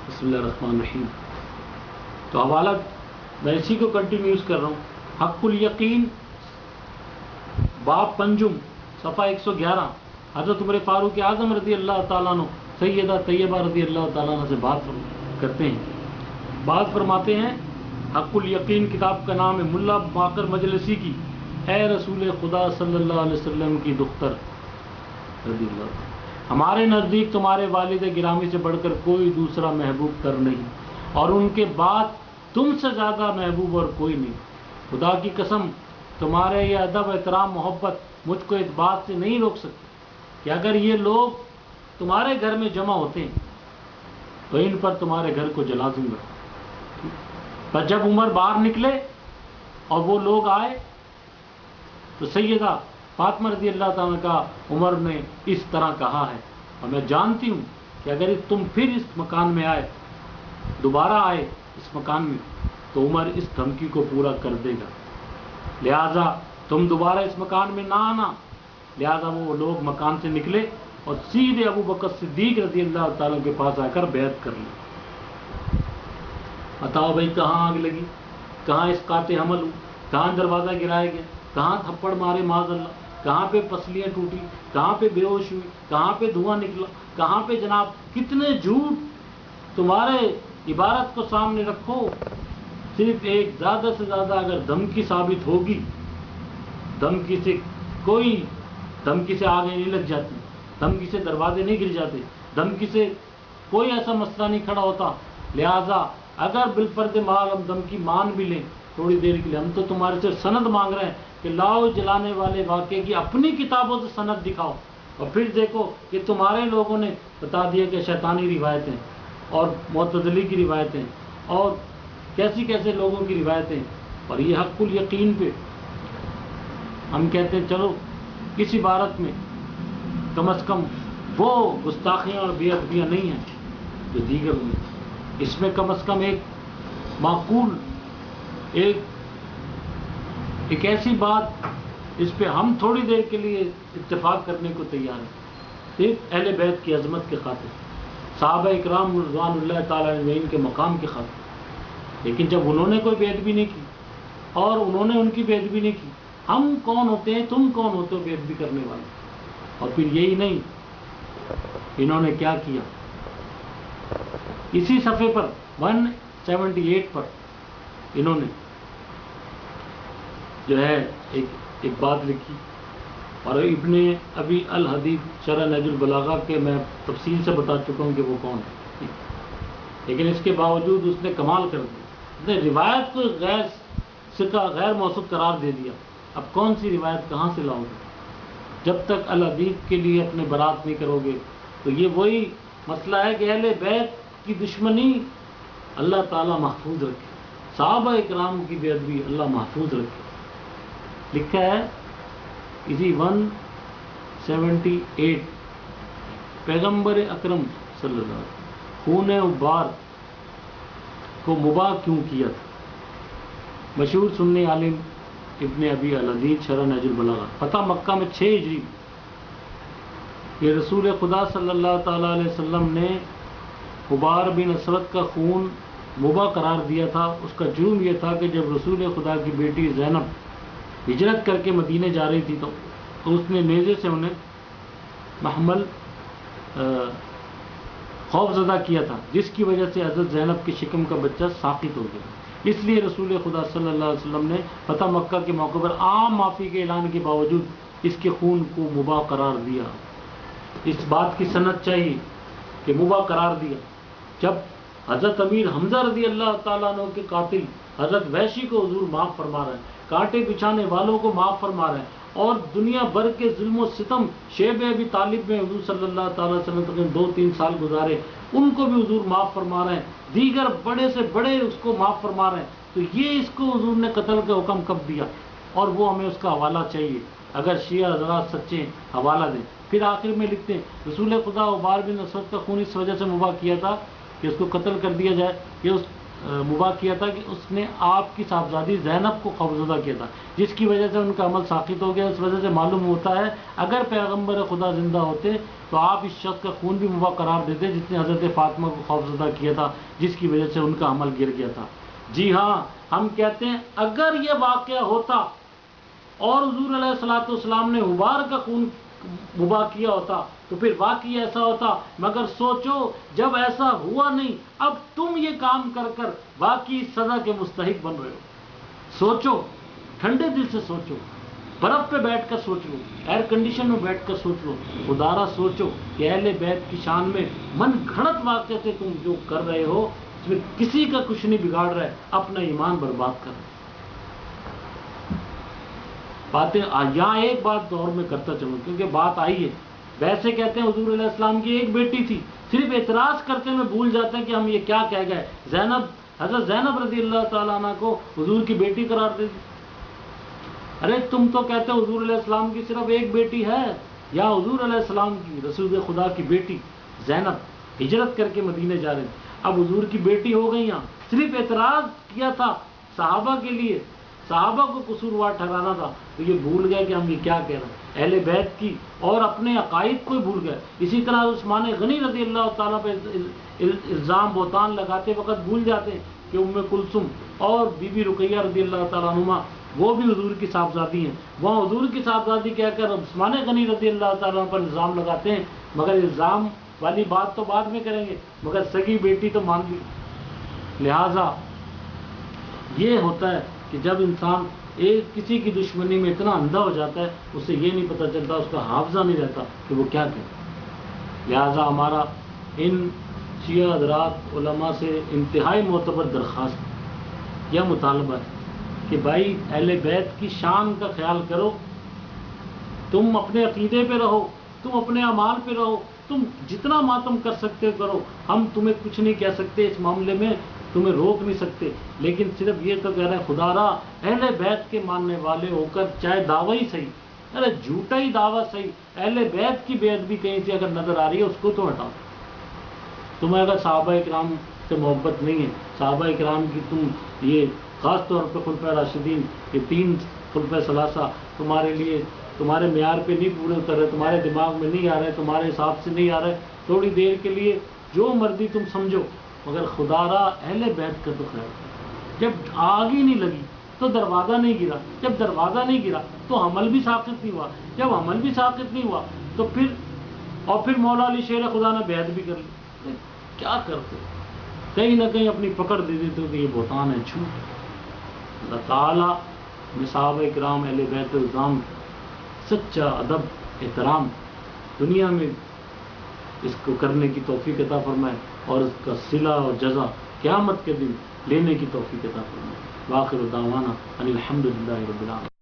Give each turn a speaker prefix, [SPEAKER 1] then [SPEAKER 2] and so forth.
[SPEAKER 1] بسم اللہ الرحمن الرحیم. تو حوالہ میں اسی کو کنٹینیوز کر رہا ہوں. حق الیقین باب پنجم صفحہ 111. حضرت عمر فاروق اعظم رضی اللہ تعالیٰ عنہ سیدہ طیبہ رضی اللہ تعالیٰ عنہ سے بات کرتے ہیں. بات فرماتے ہیں حق الیقین کتاب کا نام ہے ملا باقر مجلسی کی اے رسول خدا صلی اللہ علیہ وسلم کی دختر رضی اللہ عنہ، ہمارے نزدیک تمہارے والد گرامی سے بڑھ کر کوئی دوسرا محبوب تر نہیں، اور ان کے بعد تم سے زیادہ محبوب اور کوئی نہیں. خدا کی قسم تمہارے یہ ادب احترام محبت مجھ کو اس بات سے نہیں روک سکتی کہ اگر یہ لوگ تمہارے گھر میں جمع ہوتے ہیں تو ان پر تمہارے گھر کو جلا دوں گا. پر جب عمر باہر نکلے اور وہ لوگ آئے تو سیدہ فاطمہ رضی اللہ تعالیٰ کا عمر نے اس طرح کہا ہے، اور میں جانتی ہوں کہ اگر تم پھر اس مکان میں آئے، دوبارہ آئے اس مکان میں، تو عمر اس دھمکی کو پورا کر دے گا، لہذا تم دوبارہ اس مکان میں نہ آنا. لہذا وہ لوگ مکان سے نکلے اور سیدھے ابو بکر صدیق رضی اللہ تعالیٰ کے پاس آ کر بیعت کر لی. بتاؤ بھائی کہاں آگ لگی، کہاں اس قاطع حمل ہو، کہاں دروازہ گرایا گیا، کہاں تھپڑ مارے معاذ اللہ، کہاں پہ پسلیاں ٹوٹی، کہاں پہ بے ہوش ہوئی، کہاں پہ دھواں نکلا، کہاں پہ جناب کتنے جھوٹ. تمہارے عبارت کو سامنے رکھو، صرف ایک زیادہ سے زیادہ اگر دھمکی ثابت ہوگی، دھمکی سے کوئی دھمکی سے آگے نہیں لگ جاتی، دھمکی سے دروازے نہیں گر جاتے، دھمکی سے کوئی ایسا مسئلہ نہیں کھڑا ہوتا. لہذا اگر بالفرد محال ہم دھمکی مان بھی لیں تھوڑی دیر کے لیے، ہم تو تمہارے سے سند مانگ رہے ہیں کہ لاؤ جلانے والے واقعے کی اپنی کتابوں سے سند دکھاؤ، اور پھر دیکھو کہ تمہارے لوگوں نے بتا دیا کہ شیطانی روایتیں اور معتزلی کی روایتیں اور کیسی کیسے لوگوں کی روایتیں، اور یہ حق الیقین پہ ہم کہتے ہیں چلو اس عبارت میں کم از کم وہ گستاخیاں اور بے ادبیاں نہیں ہیں جو دیگر ہوئی. اس میں کم از کم ایک معقول ایک ایسی بات اس پہ ہم تھوڑی دیر کے لیے اتفاق کرنے کو تیار ہیں، صرف اہل بیت کی عظمت کے خاطر، صحابہ اکرام رضوان اللہ تعالیٰ علیہم کے مقام کے خاطر. لیکن جب انہوں نے کوئی بے ادبی نہیں کی اور انہوں نے ان کی بے ادبی نہیں کی، ہم کون ہوتے ہیں، تم کون ہوتے ہو بے ادبی کرنے والے. اور پھر یہی نہیں، انہوں نے کیا کیا، اسی صفحے پر 178 پر انہوں نے جو ہے ایک بات لکھی، اور ابن ابی الحدیث شرح نہج البلاغہ کے میں تفصیل سے بتا چکا ہوں کہ وہ کون ہے، لیکن اس کے باوجود اس نے کمال کر دیا، اس نے روایت کو غیر ثقہ غیر موثوق قرار دے دیا. اب کون سی روایت کہاں سے لاؤ گے؟ جب تک الحدیث کے لیے اپنے برات نہیں کرو گے تو یہ وہی مسئلہ ہے کہ اہل بیت کی دشمنی اللہ تعالیٰ محفوظ رکھے، صحابہ اکرام کی بے ادبی اللہ محفوظ رکھے. لکھا ہے اسی 178 پیغمبر اکرم صلی اللہ علیہ وسلم خون عبار کو مباح کیوں کیا تھا. مشہور سنی عالم ابن ابی الحدیث شرح نہج البلاغہ. فتح مکہ میں 6 ہجری یہ رسول خدا صلی اللہ تعالیٰ علیہ وسلم نے عبار بن اسود کا خون مباح قرار دیا تھا. اس کا جرم یہ تھا کہ جب رسول خدا کی بیٹی زینب ہجرت کر کے مدینے جا رہی تھی تو اس نے نیزے سے انہیں محمل خوف زدہ کیا تھا، جس کی وجہ سے حضرت زینب کی شکم کا بچہ ساقط ہو گیا. اس لیے رسول خدا صلی اللہ علیہ وسلم نے فتح مکہ کے موقع پر عام معافی کے اعلان کے باوجود اس کے خون کو مباح قرار دیا. اس بات کی سند چاہیے کہ مباح قرار دیا جب حضرت امیر حمزہ رضی اللہ تعالیٰ عنہ کے قاتل حضرت وحشی کو حضور معاف فرما رہے ہیں، کانٹے بچھانے والوں کو معاف فرما رہے ہیں، اور دنیا بھر کے ظلم و ستم شیب ابی طالب میں حضور صلی اللہ تعالیٰ علیہ وسلم تقریباً 2-3 سال گزارے، ان کو بھی حضور معاف فرما رہے ہیں، دیگر بڑے سے بڑے اس کو معاف فرما رہے ہیں. تو یہ اس کو حضور نے قتل کا حکم کب دیا؟ اور وہ ہمیں اس کا حوالہ چاہیے، اگر شیعہ حضرات سچے حوالہ دیں. پھر آخر میں لکھتے ہیں رسول خدا عبار بن اسود کا خون اس وجہ سے مباح کیا تھا کہ اس کو قتل کر دیا جائے کہ اس مباح کیا تھا کہ اس نے آپ کی صاحبزادی زینب کو خوفزدہ کیا تھا، جس کی وجہ سے ان کا عمل ساقط ہو گیا۔ اس وجہ سے معلوم ہوتا ہے اگر پیغمبر خدا زندہ ہوتے تو آپ اس شخص کا خون بھی مباح قرار دیتے جس نے حضرت فاطمہ کو خوفزدہ کیا تھا، جس کی وجہ سے ان کا عمل گر گیا تھا۔ جی ہاں، ہم کہتے ہیں اگر یہ واقعہ ہوتا اور حضور علیہ الصلوۃ والسلام نے غبار کا خون مباح کیا ہوتا تو پھر واقعی ایسا ہوتا، مگر سوچو جب ایسا ہوا نہیں، اب تم یہ کام کر کر واقعی سزا کے مستحق بن رہے ہو۔ سوچو، ٹھنڈے دل سے سوچو، برف پہ بیٹھ کر سوچ لو، ایئر کنڈیشن میں بیٹھ کر سوچ لو، خدارا سوچو کہ اہل بیت کی شان میں من گھڑت واقعے سے تم جو کر رہے ہو اس میں کسی کا کچھ نہیں بگاڑ رہا ہے، اپنا ایمان برباد کر رہے ہیں۔ باتیں یہاں ایک بات دور میں کرتا چلوں کیونکہ بات آئی ہے۔ ویسے کہتے ہیں حضور علیہ السلام کی ایک بیٹی تھی، صرف اعتراض کرتے میں بھول جاتے ہیں کہ ہم یہ کیا کہہ گئے، حضرت زینب رضی اللہ تعالیٰ عنہ کو حضور کی بیٹی قرار دے دی۔ ارے تم تو کہتے ہو حضور علیہ السلام کی صرف ایک بیٹی ہے، یا حضور علیہ السلام کی رسول خدا کی بیٹی زینب ہجرت کر کے مدینے جا رہے تھے، اب حضور کی بیٹی ہو گئی۔ یہاں صرف اعتراض کیا تھا صحابہ کے لیے، صحابہ کو قصوروار ٹھہرانا تھا، تو یہ بھول گئے کہ ہم یہ کیا کہہ رہے ہیں، اہل بیت کی اور اپنے عقائد کو ہی بھول گئے۔ اسی طرح عثمان غنی رضی اللہ تعالیٰ پہ الزام بہتان لگاتے وقت بھول جاتے ہیں کہ ام کلثوم اور بی بی رقیہ رضی اللہ تعالیٰ عنہما وہ بھی حضور کی صاحبزادی ہیں، وہاں حضور کی صاحبزادی کہہ کر عثمان غنی رضی اللہ تعالیٰ عنہ پر الزام لگاتے ہیں، مگر الزام والی بات تو بعد میں کریں گے، مگر سگی بیٹی تو مان لی۔ لہٰذا یہ ہوتا ہے کہ جب انسان کسی کی دشمنی میں اتنا اندھا ہو جاتا ہے اسے یہ نہیں پتہ چلتا، اس کا حافظہ نہیں رہتا کہ وہ کیا کہے۔ لہٰذا ہمارا ان شیعہ حضرات علماء سے انتہائی معتبر درخواست یا مطالبہ ہے کہ بھائی اہل بیت کی شان کا خیال کرو، تم اپنے عقیدے پہ رہو، تم اپنے اعمال پہ رہو، تم جتنا ماتم کر سکتے ہو کرو، ہم تمہیں کچھ نہیں کہہ سکتے اس معاملے میں، تمہیں روک نہیں سکتے، لیکن صرف یہ تو کہہ رہے ہیں خدارا اہل بیت کے ماننے والے ہو کر چاہے دعویٰ ہی صحیح، ارے جھوٹا ہی دعویٰ صحیح، اہل بیت کی بے ادبی کہیں سے اگر نظر آ رہی ہے اس کو تو ہٹاؤ۔ تمہیں اگر صحابہ اکرام سے محبت نہیں ہے، صحابہ اکرام کی تم یہ خاص طور پہ خلفائے راشدین، یہ 3 خلفائے ثلاثہ تمہارے لیے تمہارے معیار پہ نہیں پورے اتر رہے، تمہارے دماغ میں نہیں آ رہے، تمہارے حساب سے نہیں آ رہے، تھوڑی دیر کے لیے جو مرضی تم سمجھو، مگر خدارا اہل بیت کا تو خیر۔ جب آگ ہی نہیں لگی تو دروازہ نہیں گرا، جب دروازہ نہیں گرا تو عمل بھی ساقط نہیں ہوا، جب عمل بھی ساقط نہیں ہوا تو پھر مولا علی شیر خدا نے بیعت بھی کر لی۔ کیا کرتے؟ کہیں نہ کہیں اپنی پکڑ دے دیتے کہ یہ بہتان ہے، جھوٹ۔ اللہ تعالیٰ صحابہ کرام اہل بیت الزام سچا ادب احترام دنیا میں اس کو کرنے کی توفیق عطا فرمائے اور اس کا صلہ اور جزا قیامت کے دن لینے کی توفیق عطا فرمائے۔ وآخر دعوانا ان الحمد للہ رب العالمین۔